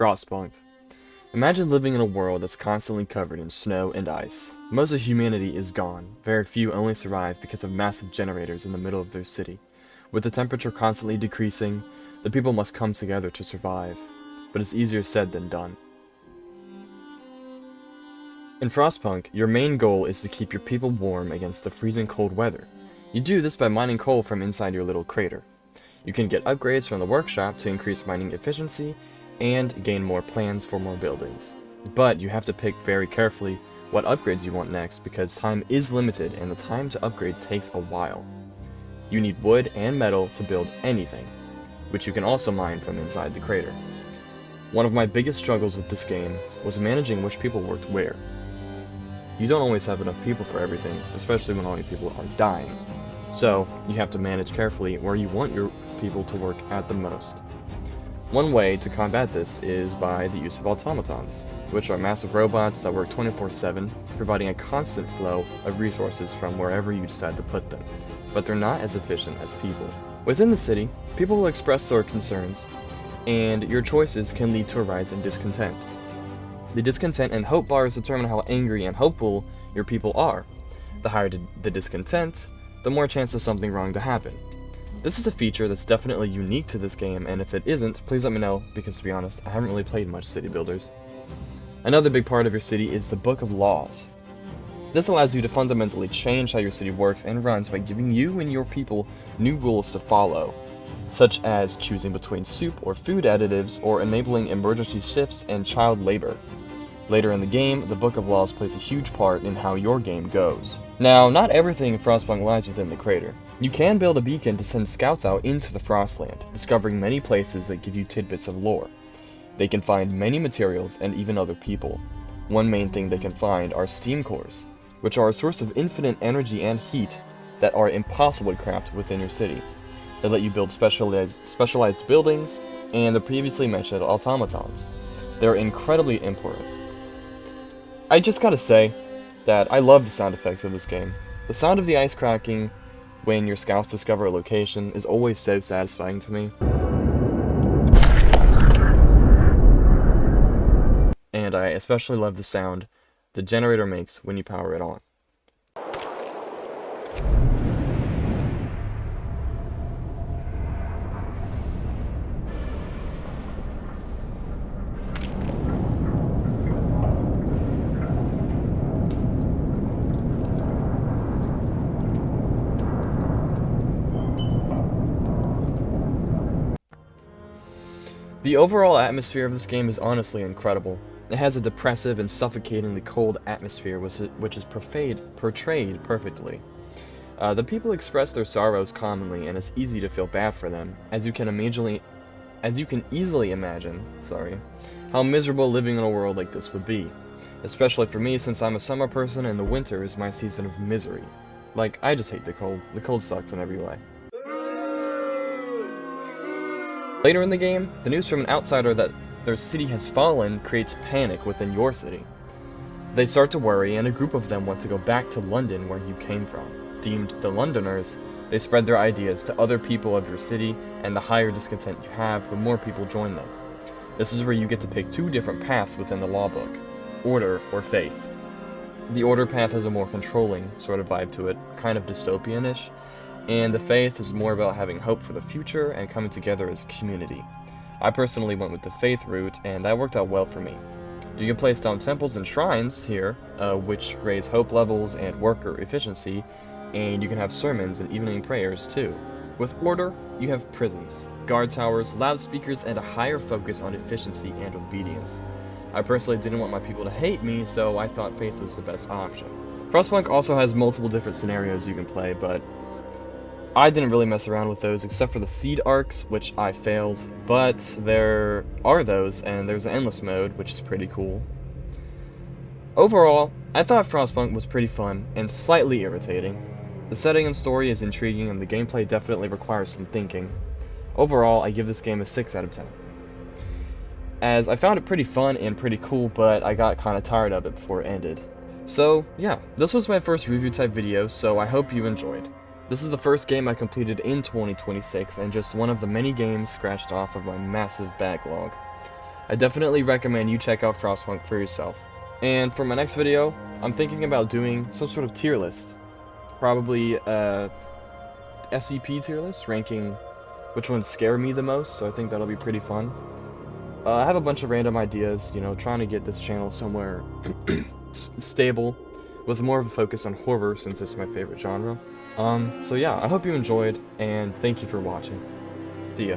Frostpunk. Imagine living in a world that's constantly covered in snow and ice. Most of humanity is gone. Very few only survive because of massive generators in the middle of their city. With the temperature constantly decreasing, the people must come together to survive. But it's easier said than done. In Frostpunk, your main goal is to keep your people warm against the freezing cold weather. You do this by mining coal from inside your little crater. You can get upgrades from the workshop to increase mining efficiency and gain more plans for more buildings. But you have to pick very carefully what upgrades you want next because time is limited and the time to upgrade takes a while. You need wood and metal to build anything, which you can also mine from inside the crater. One of my biggest struggles with this game was managing which people worked where. You don't always have enough people for everything, especially when all your people are dying. So, you have to manage carefully where you want your people to work at the most. One way to combat this is by the use of automatons, which are massive robots that work 24/7, providing a constant flow of resources from wherever you decide to put them, but they're not as efficient as people. Within the city, people will express their concerns, and your choices can lead to a rise in discontent. The discontent and hope bars determine how angry and hopeful your people are. The higher the discontent, the more chance of something wrong to happen. This is a feature that's definitely unique to this game, and if it isn't, please let me know, because to be honest, I haven't really played much city builders. Another big part of your city is the Book of Laws. This allows you to fundamentally change how your city works and runs by giving you and your people new rules to follow, such as choosing between soup or food additives or enabling emergency shifts and child labor. Later in the game, the Book of Laws plays a huge part in how your game goes. Now, not everything in Frostpunk lies within the crater. You can build a beacon to send scouts out into the Frostland, discovering many places that give you tidbits of lore. They can find many materials and even other people. One main thing they can find are steam cores, which are a source of infinite energy and heat that are impossible to craft within your city. They let you build specialized buildings and the previously mentioned automatons. They're incredibly important. I just gotta say that I love the sound effects of this game. The sound of the ice cracking when your scouts discover a location is always so satisfying to me. And I especially love the sound the generator makes when you power it on. The overall atmosphere of this game is honestly incredible. It has a depressive and suffocatingly cold atmosphere which is portrayed perfectly. The people express their sorrows commonly, and it's easy to feel bad for them, as you can easily imagine, how miserable living in a world like this would be. Especially for me, since I'm a summer person and the winter is my season of misery. Like, I just hate the cold. The cold sucks in every way. Later in the game, the news from an outsider that their city has fallen creates panic within your city. They start to worry, and a group of them want to go back to London where you came from. Deemed the Londoners, they spread their ideas to other people of your city, and the higher discontent you have, the more people join them. This is where you get to pick two different paths within the law book: order or faith. The order path has a more controlling sort of vibe to it, kind of dystopian-ish, and the faith is more about having hope for the future and coming together as a community. I personally went with the faith route, and that worked out well for me. You can place down temples and shrines here, which raise hope levels and worker efficiency, and you can have sermons and evening prayers too. With order, you have prisons, guard towers, loudspeakers, and a higher focus on efficiency and obedience. I personally didn't want my people to hate me, so I thought faith was the best option. Frostpunk also has multiple different scenarios you can play, but I didn't really mess around with those except for the seed arcs, which I failed, but there are those, and there's an endless mode, which is pretty cool. Overall, I thought Frostpunk was pretty fun and slightly irritating. The setting and story is intriguing, and the gameplay definitely requires some thinking. Overall, I give this game a 6 out of 10. As I found it pretty fun and pretty cool, but I got kinda tired of it before it ended. So, yeah, this was my first review type video, so I hope you enjoyed. This is the first game I completed in 2026, and just one of the many games scratched off of my massive backlog. I definitely recommend you check out Frostpunk for yourself. And for my next video, I'm thinking about doing some sort of tier list. Probably SCP tier list, ranking which ones scare me the most, so I think that'll be pretty fun. I have a bunch of random ideas, you know, trying to get this channel somewhere stable, with more of a focus on horror since it's my favorite genre. So yeah, I hope you enjoyed, and thank you for watching. See ya.